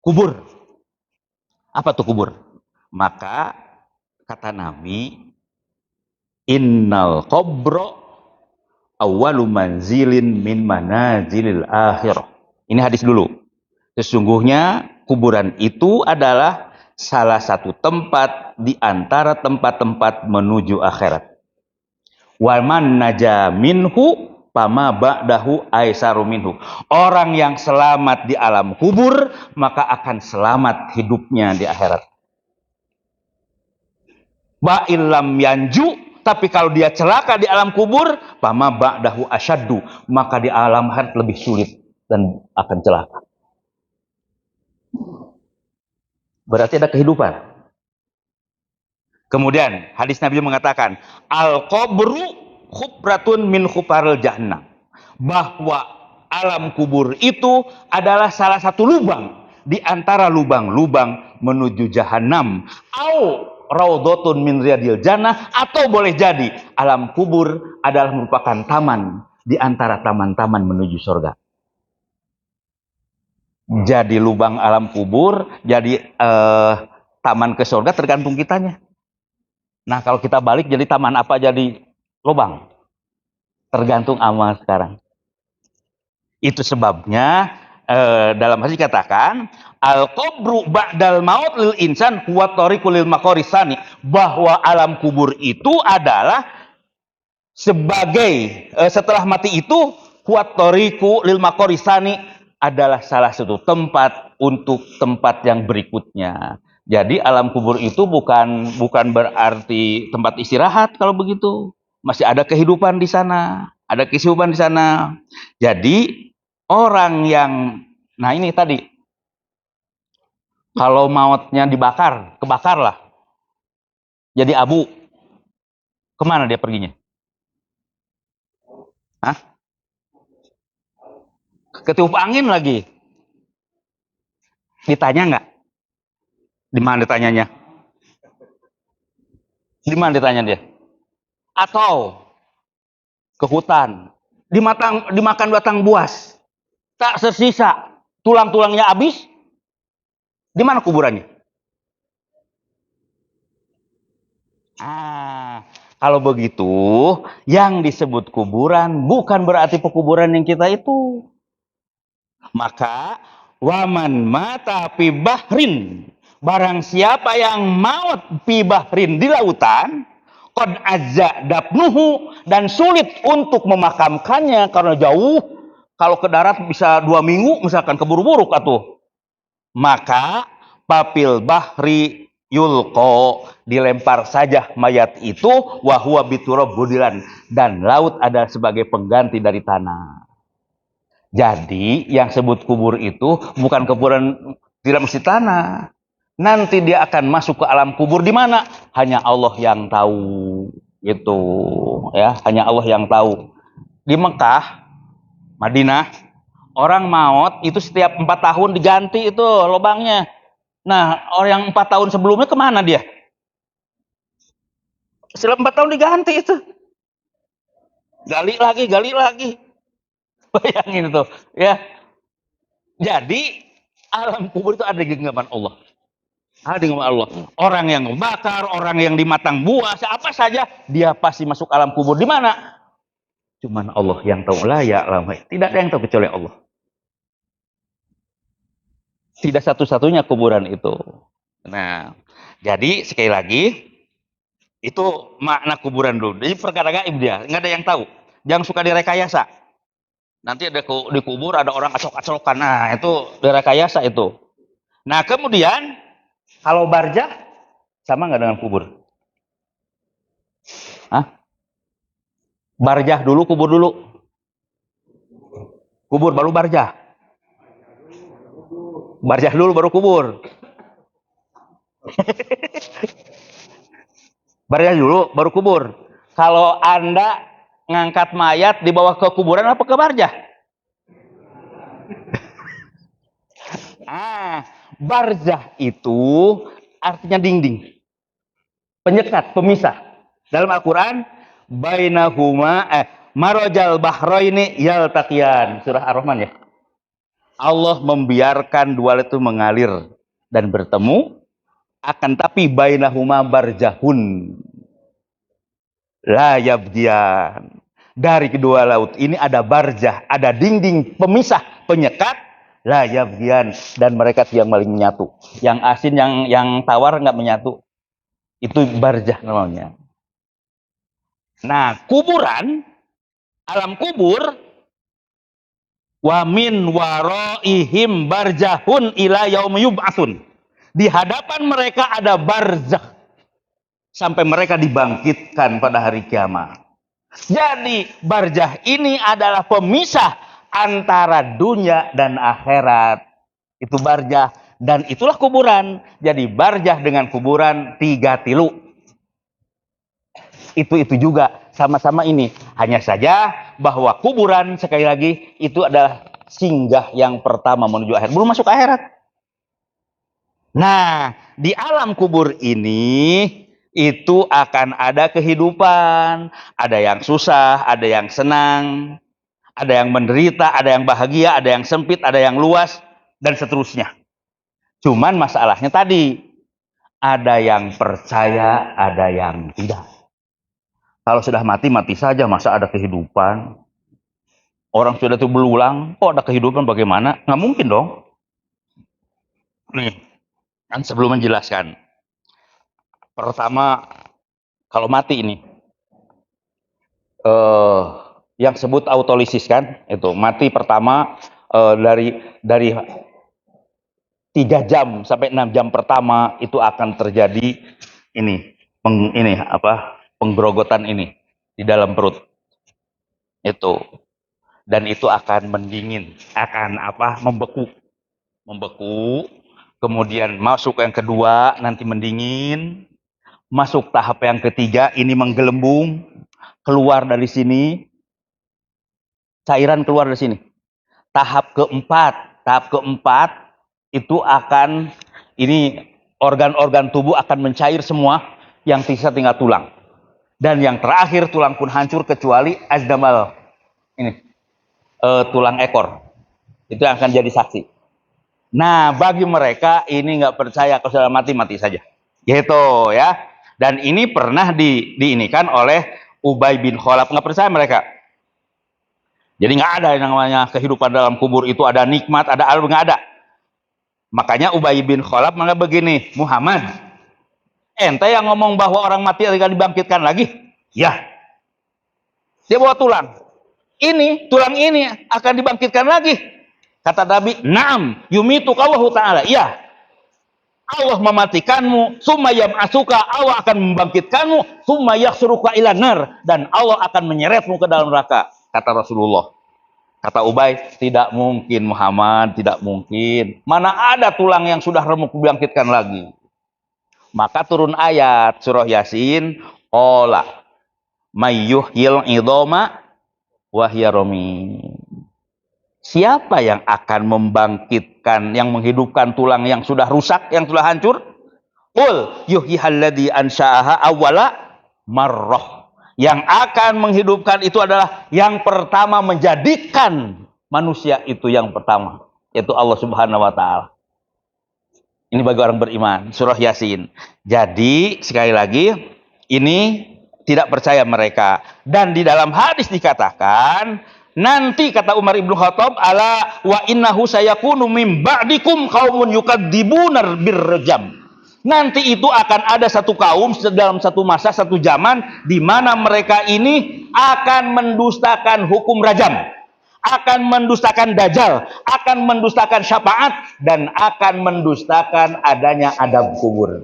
kubur. Apa tuh kubur? Maka kata Nabi, innal qabra awwalu manzilin min manazilil akhirah. Ini hadis dulu. Sesungguhnya kuburan itu adalah salah satu tempat di antara tempat-tempat menuju akhirat. Wa man naja minhu pama ba'dahu aisaru minhu. Orang yang selamat di alam kubur maka akan selamat hidupnya di akhirat. Ba'illam yanju, tapi kalau dia celaka di alam kubur, pama ba'dahu asyaddu, maka di alam akhirat lebih sulit dan akan celaka. Berarti ada kehidupan. Kemudian hadis Nabi mengatakan, al-qabru khubratun min khubaril jahannam. Bahwa alam kubur itu adalah salah satu lubang di antara lubang-lubang menuju jahanam. Au raudhatun min riyadil jannah, atau boleh jadi alam kubur adalah merupakan taman di antara taman-taman menuju surga. Jadi lubang alam kubur, jadi taman ke surga tergantung kitanya. Nah, kalau kita balik jadi taman apa jadi lubang? Tergantung amal sekarang. Itu sebabnya dalam hadis dikatakan al-qabru ba'dal maut lil insan huwa tariqul lil maqarisani, bahwa alam kubur itu adalah sebagai setelah mati itu huwa tariqu lil maqarisani, adalah salah satu tempat untuk tempat yang berikutnya. Jadi alam kubur itu bukan berarti tempat istirahat kalau begitu. Masih ada kehidupan di sana, ada kehidupan di sana. Jadi orang yang, nah ini tadi, kalau mautnya dibakar, kebakar lah, jadi abu, kemana dia perginya? Hah? Ketiup angin lagi. Ditanya nggak? Di mana ditanyanya? Di mana ditanya dia? Atau ke hutan, dimakan batang buas, tak tersisa, tulang-tulangnya habis, di mana kuburannya? Kalau begitu, yang disebut kuburan bukan berarti pekuburan yang kita itu. Maka waman mata fi bahrin, barang siapa yang maut fi bahrin, di lautan, qad azza dafnuhu, dan sulit untuk memakamkannya karena jauh. Kalau ke darat bisa 2 minggu misalkan, keburu-buru atuh. Maka papil bahri yulko, dilempar saja mayat itu, wahwa biturab budilan, dan laut ada sebagai pengganti dari tanah. Jadi yang sebut kubur itu bukan kuburan, tidak mesti tanah. Nanti dia akan masuk ke alam kubur di mana? Hanya Allah yang tahu. Gitu ya, hanya Allah yang tahu. Di Mekah, Madinah, orang maut itu setiap 4 tahun diganti itu lubangnya. Nah, orang yang 4 tahun sebelumnya kemana dia? Setelah 4 tahun diganti itu. Gali lagi. Bayangin itu, ya. Jadi alam kubur itu ada di genggaman Allah. Ada di genggaman Allah. Orang yang membakar, orang yang dimatang buah, apa saja, dia pasti masuk alam kubur. Di mana? Cuman Allah yang tahu. La ya'lamu. Tidak ada yang tahu kecuali Allah. Tidak satu-satunya kuburan itu. Nah, jadi sekali lagi, itu makna kuburan dulu. Jadi perkara gaib dia, nggak ada yang tahu. Jangan suka direkayasa. Nanti ada di kubur ada orang acok-acokan. Nah, itu direkayasa itu. Nah, kemudian kalau barzah sama nggak dengan kubur? Hah? Barzah dulu, kubur dulu. Kubur baru barzah. Barzah dulu baru kubur. Barzah dulu baru kubur. Kalau Anda ngangkat mayat dibawa ke kuburan apa ke barzah? Barzah itu artinya dinding, penyekat, pemisah. Dalam Al-Quran, bainahuma marojal bahroini yaltaqiyan, surah Ar-Rahman ya. Allah membiarkan dua itu mengalir dan bertemu, akan tapi bainahuma barjahun la yabghiyan. Dari kedua laut ini ada barjah, ada dinding pemisah, penyekat, la yabghiyan, dan mereka yang maling menyatu. Yang asin yang tawar nggak menyatu. Itu barjah namanya. Nah, kuburan, alam kubur, wa min waraihim barjahun ila yaumi yub'atsun. Di hadapan mereka ada barzah sampai mereka dibangkitkan pada hari kiamat. Jadi barzah ini adalah pemisah antara dunia dan akhirat. Itu barzah, dan itulah kuburan. Jadi barzah dengan kuburan 3 tilu. Itu juga sama-sama ini. Hanya saja bahwa kuburan sekali lagi itu adalah singgah yang pertama menuju akhirat. Belum masuk akhirat. Nah, di alam kubur ini itu akan ada kehidupan, ada yang susah, ada yang senang, ada yang menderita, ada yang bahagia, ada yang sempit, ada yang luas, dan seterusnya. Cuman masalahnya tadi, ada yang percaya, ada yang tidak. Kalau sudah mati, mati saja, masa ada kehidupan? Orang sudah itu berulang, kok ada kehidupan bagaimana? Nggak mungkin dong. Nih, kan sebelum menjelaskan. Pertama, kalau mati ini, yang sebut autolisis kan, itu mati pertama dari 3 jam sampai 6 jam pertama itu akan terjadi penggerogotan ini di dalam perut itu, dan itu akan mendingin, akan membeku, kemudian masuk yang kedua nanti mendingin, masuk tahap yang ketiga ini menggelembung, keluar dari sini, cairan keluar dari sini. Tahap keempat itu akan, ini organ-organ tubuh akan mencair semua, yang sisa tinggal tulang. Dan yang terakhir tulang pun hancur kecuali azdamal, ini tulang ekor. Itu yang akan jadi saksi. Nah, bagi mereka ini nggak percaya kalau sudah mati, mati saja. Gitu ya. Dan ini pernah diinikan oleh Ubay bin Khalaf, nggak percaya mereka. Jadi nggak ada yang namanya kehidupan dalam kubur itu ada nikmat, ada alam, nggak ada. Makanya Ubay bin Khalaf malah begini, Muhammad, ente yang ngomong bahwa orang mati akan dibangkitkan lagi? Ya. Dia bawa tulang. Ini, tulang ini akan dibangkitkan lagi. Kata Nabi, "Na'am, yumituka Allahu ta'ala." Ya. Allah mematikanmu, summa yab'atsuka, Allah akan membangkitkanmu, summa yakhsuruka ila nar, dan Allah akan menyeretmu ke dalam neraka, kata Rasulullah. Kata Ubay, tidak mungkin Muhammad, tidak mungkin. Mana ada tulang yang sudah remuk dibangkitkan lagi. Maka turun ayat surah Yasin, qala mayyuhyil idhama wa hiya ramim. Siapa yang akan membangkitkan, yang menghidupkan tulang yang sudah rusak, yang sudah hancur? Qul yuhyihalladzi ansha'aha awwala marrah. Yang akan menghidupkan itu adalah yang pertama menjadikan manusia itu yang pertama, yaitu Allah Subhanahu wa taala. Ini bagi orang beriman, surah Yasin. Jadi sekali lagi ini tidak percaya mereka. Dan di dalam hadis dikatakan, nanti kata Umar ibnu Khattab, ala wa innahu sayakunu min ba'dikum qaumun yukadzibunar birrajam. Nanti itu akan ada satu kaum dalam satu masa, satu zaman, di mana mereka ini akan mendustakan hukum rajam, akan mendustakan dajjal, akan mendustakan syafaat, dan akan mendustakan adanya adab kubur.